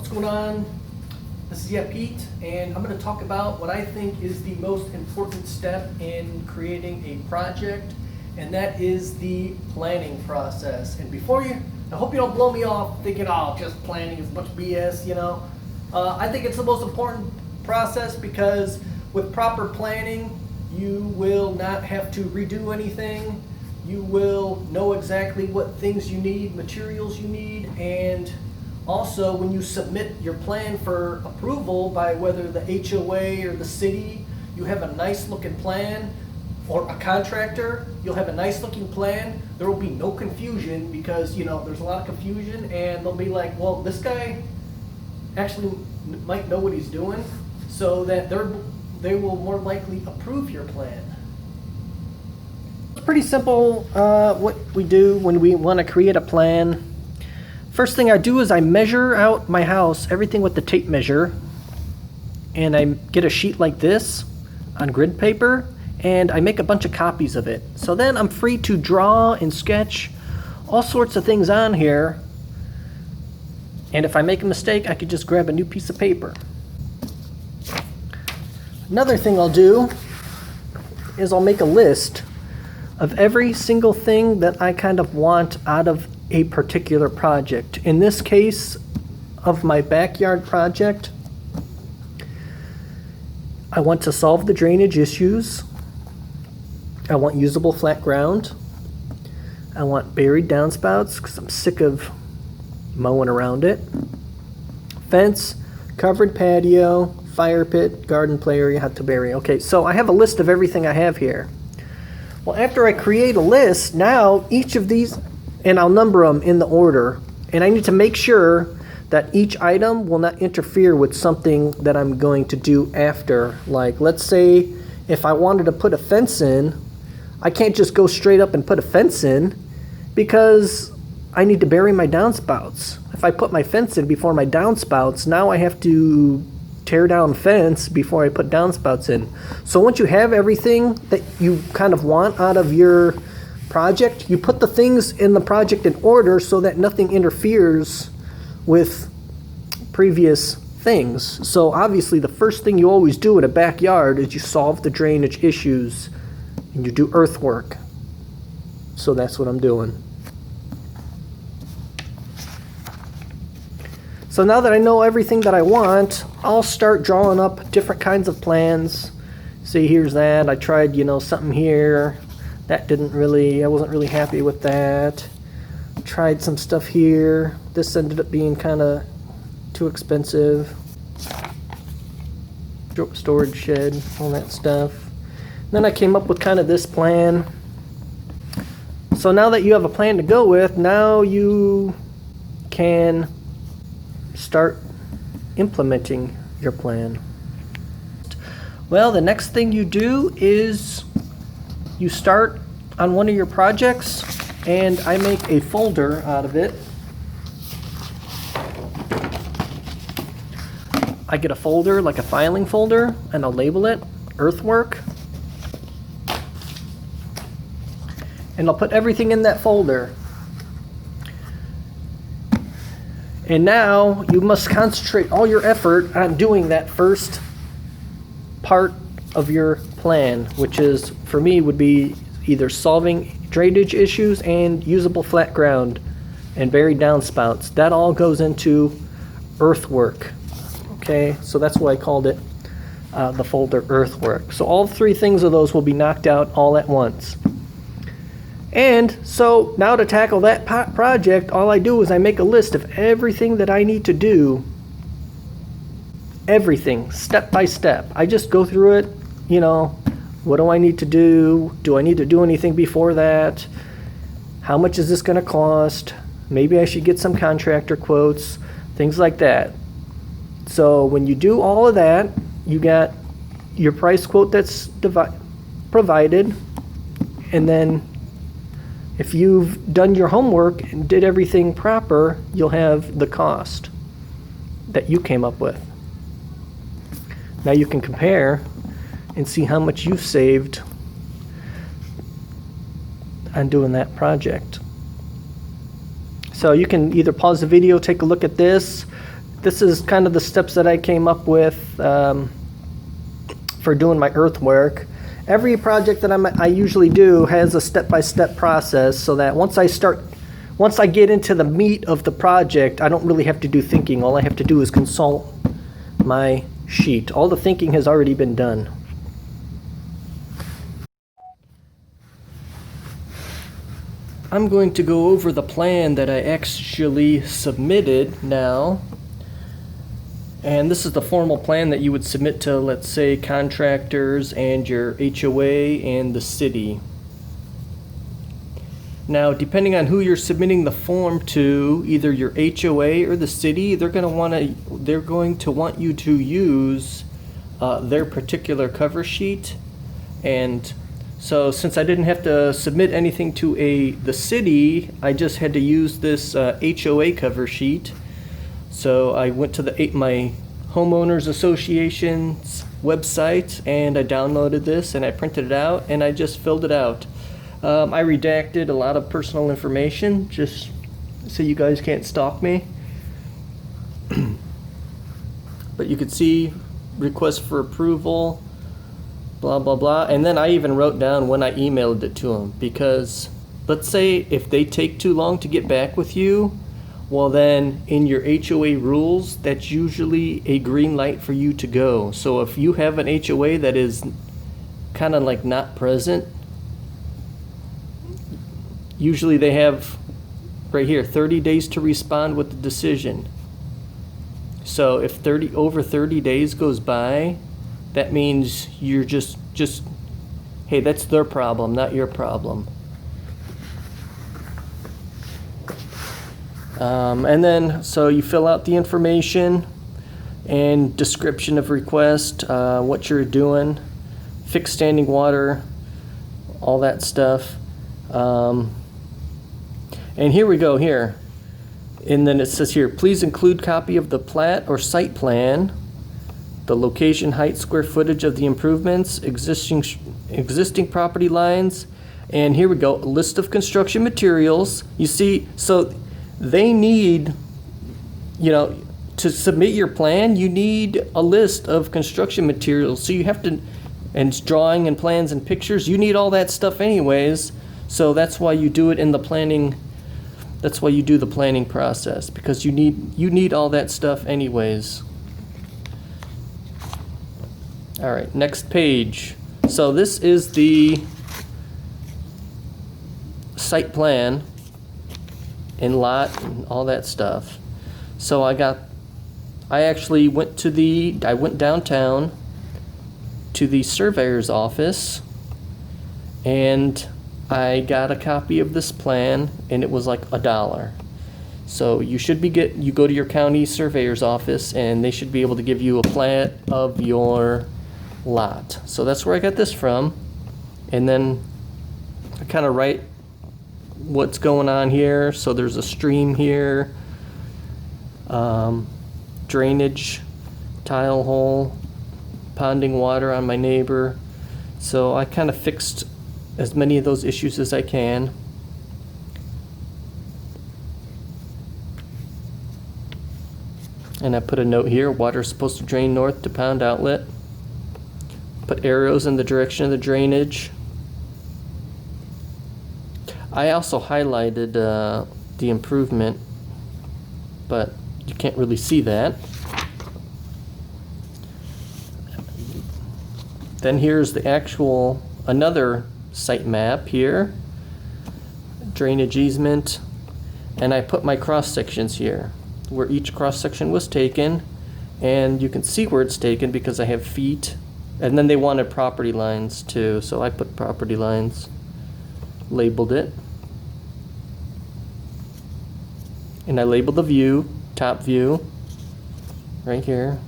What's going on? This is YeahPete, and I'm going to talk about what I think is the most important step in creating a project, and that is the planning process. And I hope you don't blow me off thinking, oh, just planning is a bunch of BS, you know. I think it's the most important process because with proper planning, you will not have to redo anything. You will know exactly what things you need, materials you need, and also when you submit your plan for approval by whether the HOA or the city, you have a nice looking plan, or a contractor, you'll have a nice looking plan. There will be no confusion because, you know, there's a lot of confusion and they'll be like, well, this guy actually might know what he's doing, so that they will more likely approve your plan. It's pretty simple what we do when we want to create a plan. First thing I do is I measure out my house, everything with the tape measure, and I get a sheet like this on grid paper, and I make a bunch of copies of it. So then I'm free to draw and sketch all sorts of things on here, and if I make a mistake, I could just grab a new piece of paper. Another thing I'll do is I'll make a list of every single thing that I kind of want out of a particular project. In this case of my backyard project, I want to solve the drainage issues. I want usable flat ground. I want buried downspouts because I'm sick of mowing around it. Fence, covered patio, fire pit, garden play area, hot tub area. Okay, so I have a list of everything I have here. Well, after I create a list, now each of these, and I'll number them in the order, and I need to make sure that each item will not interfere with something that I'm going to do after. Like, let's say if I wanted to put a fence in, I can't just go straight up and put a fence in because I need to bury my downspouts. If I put my fence in before my downspouts, now I have to tear down fence before I put downspouts in. So once you have everything that you kind of want out of your project, you put the things in the project in order so that nothing interferes with previous things. So obviously the first thing you always do in a backyard is you solve the drainage issues and you do earthwork. So that's what I'm doing. So now that I know everything that I want, I'll start drawing up different kinds of plans. See, here's that. I tried, something here. That I wasn't really happy with that. Tried some stuff here. This ended up being kind of too expensive. Storage shed, all that stuff. Then I came up with kind of this plan. So now that you have a plan to go with, now you can start implementing your plan. Well, the next thing you do is you start on one of your projects, and I make a folder out of it. I get a folder, like a filing folder, and I'll label it earthwork. And I'll put everything in that folder. And now you must concentrate all your effort on doing that first part of your plan, which is, for me, would be either solving drainage issues and usable flat ground and buried downspouts. That all goes into earthwork. Okay, so that's why I called it the folder earthwork. So all three things of those will be knocked out all at once. And so now to tackle that project, all I do is I make a list of everything that I need to do. Everything, step by step. I just go through it, what do I need to do? Do I need to do anything before that? How much is this going to cost? Maybe I should get some contractor quotes, things like that. So when you do all of that, you got your price quote that's provided, and then if you've done your homework and did everything proper, you'll have the cost that you came up with. Now you can compare and see how much you've saved on doing that project. So you can either pause the video, take a look at this. this is kind of the steps that I came up with for doing my earthwork. Every project that I usually do has a step-by-step process, so that once I get into the meat of the project, I don't really have to do thinking. All I have to do is consult my sheet. All the thinking has already been done. I'm going to go over the plan that I actually submitted now. And this is the formal plan that you would submit to, let's say, contractors and your HOA and the city. Now, depending on who you're submitting the form to, either your HOA or the city, they're going to want you to use their particular cover sheet. And so, since I didn't have to submit anything to the city, I just had to use this HOA cover sheet. So I went to my homeowners association's website and I downloaded this and I printed it out and I just filled it out. I redacted a lot of personal information just so you guys can't stalk me. But you could see request for approval, blah, blah, blah. And then I even wrote down when I emailed it to them, because let's say if they take too long to get back with you, well then in your HOA rules, that's usually a green light for you to go. So if you have an HOA that is kind of like not present, usually they have right here 30 days to respond with the decision. So if over 30 days goes by, that means you're just hey, that's their problem, not your problem. And then, so you fill out the information and description of request, what you're doing, fixed standing water, all that stuff. And here we go here. And then it says here, please include copy of the plat or site plan, the location, height, square footage of the improvements, existing property lines, and here we go, a list of construction materials. You see, so they need, to submit your plan, you need a list of construction materials. So you have to, and it's drawing and plans and pictures, you need all that stuff anyways. So that's why you do it in the planning, that's why you do the planning process, because you need all that stuff anyways. All right, next page. So this is the site plan and lot and all that stuff. So I actually went downtown to the surveyor's office and I got a copy of this plan and it was like $1. So you go to your county surveyor's office and they should be able to give you a plat of your lot. So that's where I got this from. And then I kind of write what's going on here. So there's a stream here, drainage, tile hole, ponding water on my neighbor. So I kind of fixed as many of those issues as I can. And I put a note here, water is supposed to drain north to pond outlet. Put arrows in the direction of the drainage. I also highlighted the improvement, but you can't really see that. Then here's the actual, another site map here, drainage easement, and I put my cross sections here, where each cross section was taken, and you can see where it's taken because I have feet, and then they wanted property lines too, so I put property lines, labeled it. And I labeled the view, top view, right here.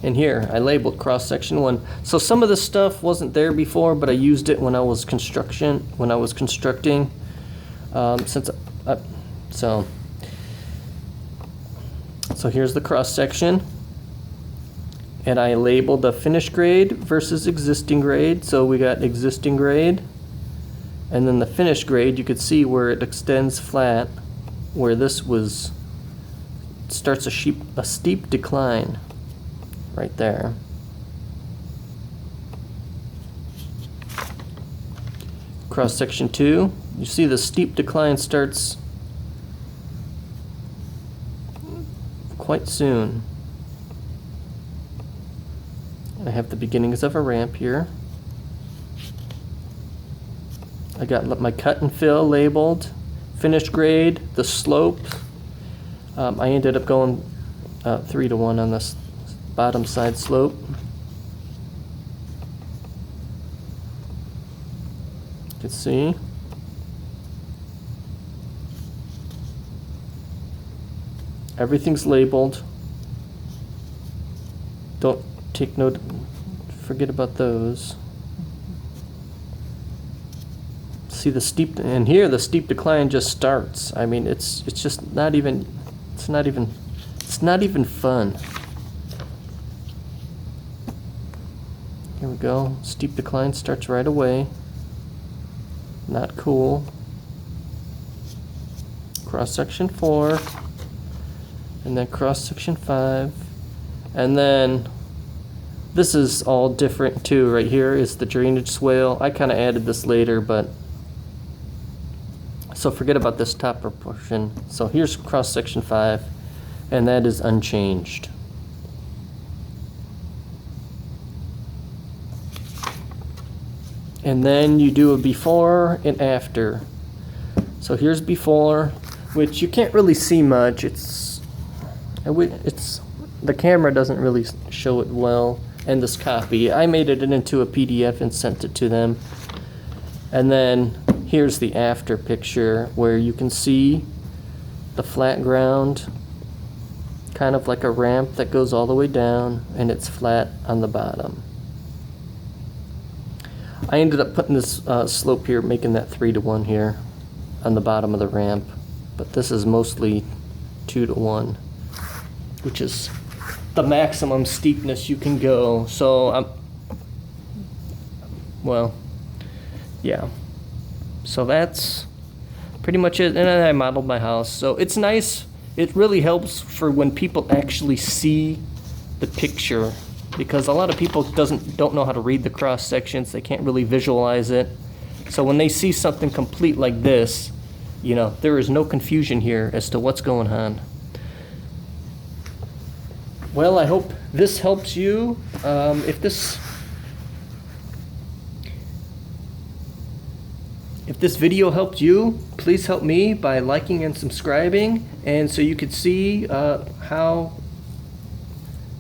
And here, I labeled cross section 1. So some of this stuff wasn't there before, but I used it when I was constructing. So here's the cross section. And I labeled the finished grade versus existing grade. So we got existing grade. And then the finished grade, you could see where it extends flat. where this was, starts a steep decline right there. Cross section 2, you see the steep decline starts quite soon. I have the beginnings of a ramp here. I got my cut and fill labeled, finished grade, the slope. I ended up going 3-to-1 on this bottom side slope. You can see. Everything's labeled. Don't take note, forget about those. See the steep, and here the steep decline just starts. I mean, it's just not even, it's not even fun. Here we go. Steep decline starts right away. Not cool. Cross section 4, and then cross section 5, and then this is all different too. Right here is the drainage swale. I kind of added this later, but so forget about this top portion. So here's cross section 5, and that is unchanged. And then you do a before and after. So here's before, which you can't really see much. It's the camera doesn't really show it well. And this copy, I made it into a PDF and sent it to them. And then here's the after picture, where you can see the flat ground, kind of like a ramp that goes all the way down, and it's flat on the bottom. I ended up putting this slope here, making that 3-to-1 here on the bottom of the ramp, but this is mostly 2-to-1, which is the maximum steepness you can go. So well, yeah. So that's pretty much it. And then I modeled my house. So it's nice. It really helps for when people actually see the picture, because a lot of people don't know how to read the cross sections. They can't really visualize it. So when they see something complete like this, you know, there is no confusion here as to what's going on. Well, I hope this helps you. If this video helped you, please help me by liking and subscribing, and so you could see how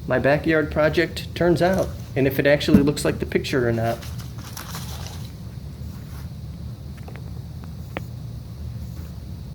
my backyard project turns out, and if it actually looks like the picture or not.